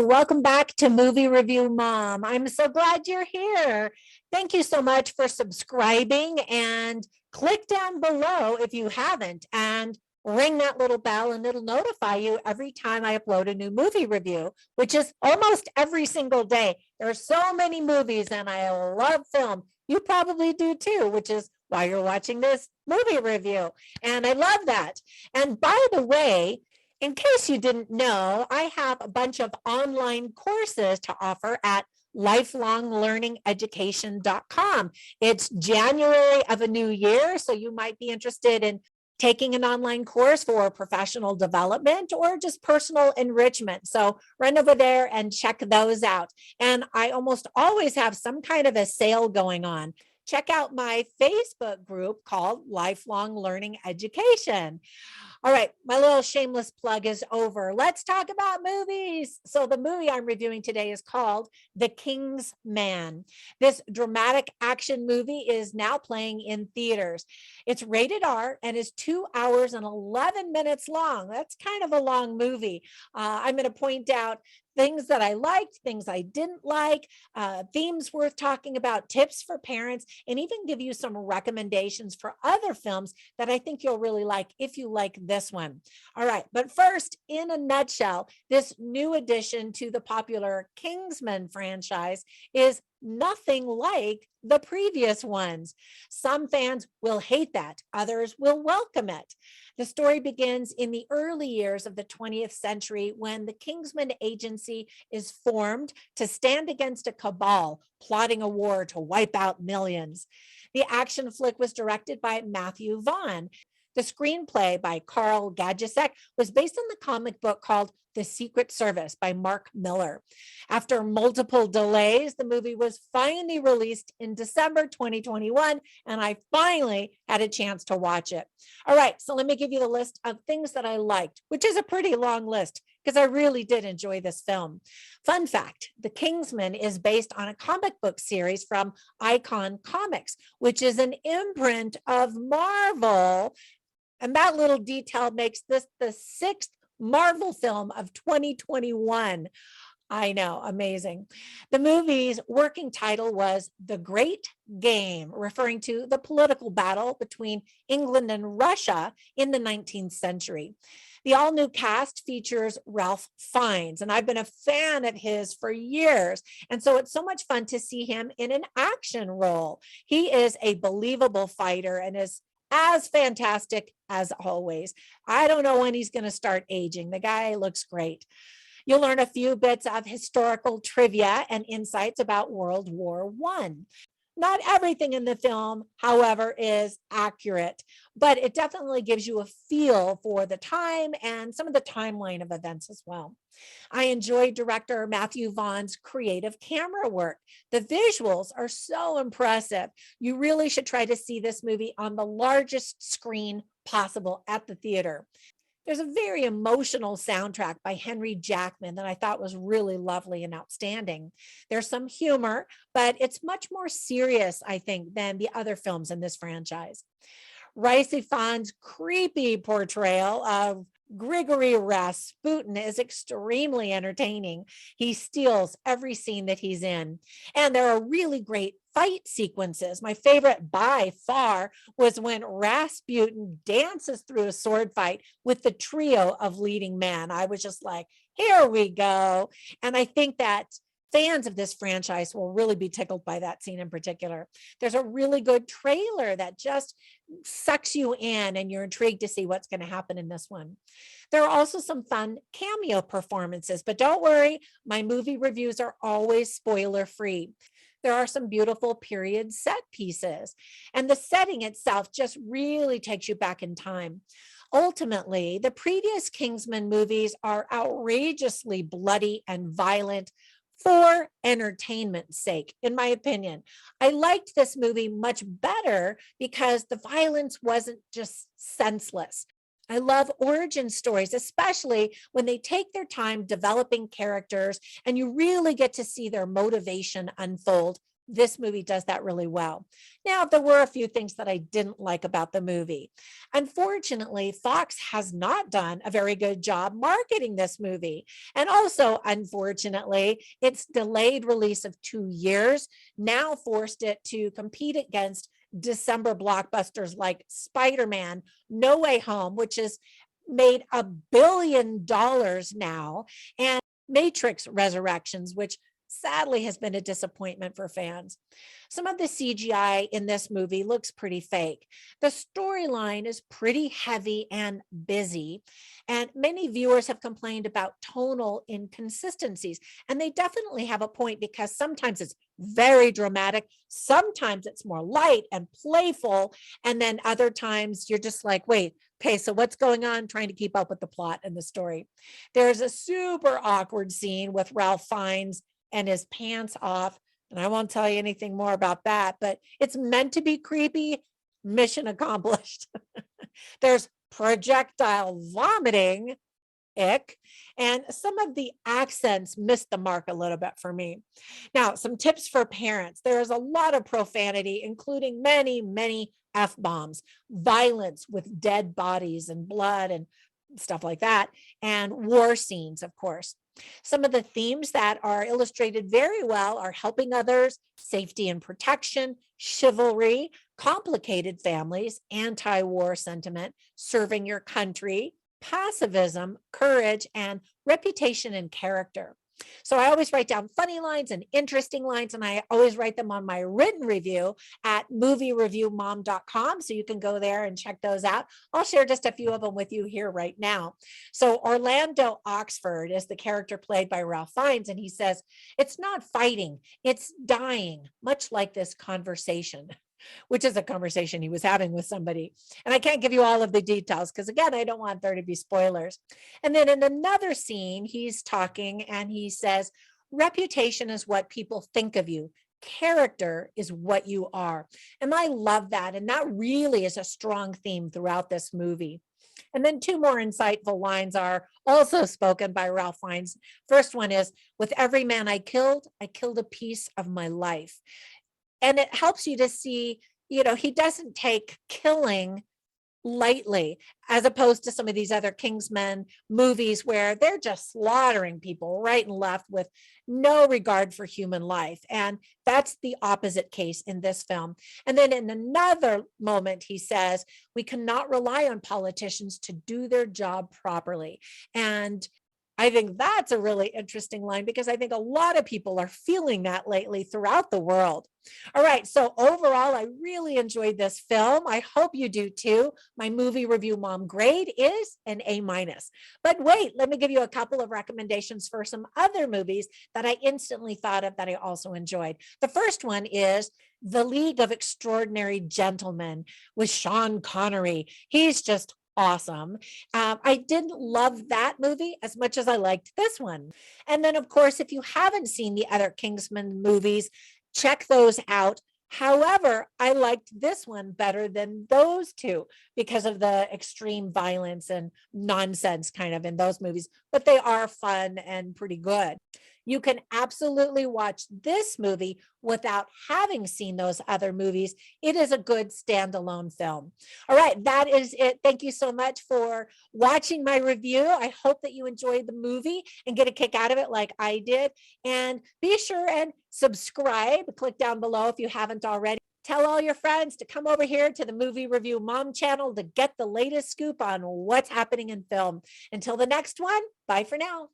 welcome back to Movie Review Mom. I'm so glad you're here. Thank you so much for subscribing, and click down below if you haven't and ring that little bell and it'll notify you every time I upload a new movie review, which is almost every single day. There are so many movies and I love film. You probably do too, which is why you're watching this movie review. And I love that. And by the way, in case you didn't know, I have a bunch of online courses to offer at lifelonglearningeducation.com. It's January of a new year, so you might be interested in taking an online course for professional development or just personal enrichment. So run over there and check those out. And I almost always have some kind of a sale going on. Check out my Facebook group called Lifelong Learning Education. All right, my little shameless plug is over. Let's talk about movies. So the movie I'm reviewing today is called The King's Man. This dramatic action movie is now playing in theaters. It's rated R and is 2 hours and 11 minutes long. That's kind of a long movie. I'm going to point out things that I liked, things I didn't like, themes worth talking about, tips for parents, and even give you some recommendations for other films that I think you'll really like if you like this one. All right, but first, in a nutshell, this new addition to the popular Kingsman franchise is nothing like the previous ones. Some fans will hate that, others will welcome it. The story begins in the early years of the 20th century when the Kingsman Agency is formed to stand against a cabal plotting a war to wipe out millions. The action flick was directed by Matthew Vaughn. The screenplay by Carl Gajicek was based on the comic book called The Secret Service by Mark Miller. After multiple delays, the movie was finally released in December 2021, and I finally had a chance to watch it. All right, so let me give you the list of things that I liked, which is a pretty long list because I really did enjoy this film. Fun fact, The Kingsman is based on a comic book series from Icon Comics, which is an imprint of Marvel. And that little detail makes this the 6th Marvel film of 2021. I know, amazing. The movie's working title was The Great Game, referring to the political battle between England and Russia in the 19th century. The all-new cast features Ralph Fiennes, and I've been a fan of his for years. And so it's so much fun to see him in an action role. He is a believable fighter and is as fantastic as always. I don't know when he's going to start aging. The guy looks great. You'll learn a few bits of historical trivia and insights about World War I. Not everything in the film, however, is accurate, but it definitely gives you a feel for the time and some of the timeline of events as well. I enjoyed director Matthew Vaughn's creative camera work. The visuals are so impressive. You really should try to see this movie on the largest screen possible at the theater. There's a very emotional soundtrack by Henry Jackman that I thought was really lovely and outstanding. There's some humor, but it's much more serious, I think, than the other films in this franchise. Rice Ifan's creepy portrayal of Grigory Rasputin is extremely entertaining. He steals every scene that he's in. And there are really great fight sequences. My favorite by far was when Rasputin dances through a sword fight with the trio of leading men. I was just like, here we go. And I think that fans of this franchise will really be tickled by that scene in particular. There's a really good trailer that just sucks you in and you're intrigued to see what's going to happen in this one. There are also some fun cameo performances, but don't worry, my movie reviews are always spoiler free. There are some beautiful period set pieces, and the setting itself just really takes you back in time. Ultimately, the previous Kingsman movies are outrageously bloody and violent for entertainment's sake, in my opinion. I liked this movie much better because the violence wasn't just senseless. I love origin stories, especially when they take their time developing characters and you really get to see their motivation unfold this movie does that really well. Now, there were a few things that I didn't like about the movie. Unfortunately, Fox has not done a very good job marketing this movie. And also, unfortunately, its delayed release of 2 years now forced it to compete against December blockbusters like Spider-Man, No Way Home, which has made $1 billion now, and Matrix Resurrections, which sadly has been a disappointment for fans. Some of the CGI in this movie looks pretty fake. The storyline is pretty heavy and busy, and many viewers have complained about tonal inconsistencies. And they definitely have a point, because sometimes it's very dramatic, sometimes it's more light and playful, and then other times you're just like, wait, okay, so what's going on? Trying to keep up with the plot and the story. There's a super awkward scene with Ralph Fiennes and his pants off. And I won't tell you anything more about that, but it's meant to be creepy. Mission accomplished. There's projectile vomiting, ick, and some of the accents missed the mark a little bit for me. Now, some tips for parents. There is a lot of profanity, including many F-bombs, violence with dead bodies and blood and stuff like that, and war scenes, of course. Some of the themes that are illustrated very well are helping others, safety and protection, chivalry, complicated families, anti-war sentiment, serving your country, pacifism, courage, and reputation and character. So I always write down funny lines and interesting lines, and I always write them on my written review at moviereviewmom.com. So you can go there and check those out. I'll share just a few of them with you here right now. So Orlando Oxford is the character played by Ralph Fiennes, and he says, "It's not fighting, it's dying, much like this conversation," which is a conversation he was having with somebody. And I can't give you all of the details because, again, I don't want there to be spoilers. And then in another scene, he's talking and he says, "Reputation is what people think of you. Character is what you are." And I love that. And that really is a strong theme throughout this movie. And then two more insightful lines are also spoken by Ralph Fiennes. First one is, "With every man I killed a piece of my life." And it helps you to see, he doesn't take killing lightly, as opposed to some of these other Kingsmen movies where they're just slaughtering people right and left with no regard for human life. And that's the opposite case in this film. And then in another moment, he says, "We cannot rely on politicians to do their job properly." And I think that's a really interesting line, because I think a lot of people are feeling that lately throughout the world. All right. So overall, I really enjoyed this film. I hope you do too. My movie review mom grade is an A-. But wait, let me give you a couple of recommendations for some other movies that I instantly thought of that I also enjoyed. The first one is The League of Extraordinary Gentlemen with Sean Connery. He's just awesome. I didn't love that movie as much as I liked this one. And then, of course, if you haven't seen the other Kingsman movies, check those out. However, I liked this one better than those two because of the extreme violence and nonsense kind of in those movies, but they are fun and pretty good. You can absolutely watch this movie without having seen those other movies. It is a good standalone film. All right, that is it. Thank you so much for watching my review. I hope that you enjoyed the movie and get a kick out of it like I did. And be sure and subscribe. Click down below if you haven't already. Tell all your friends to come over here to the Movie Review Mom channel to get the latest scoop on what's happening in film. Until the next one, bye for now.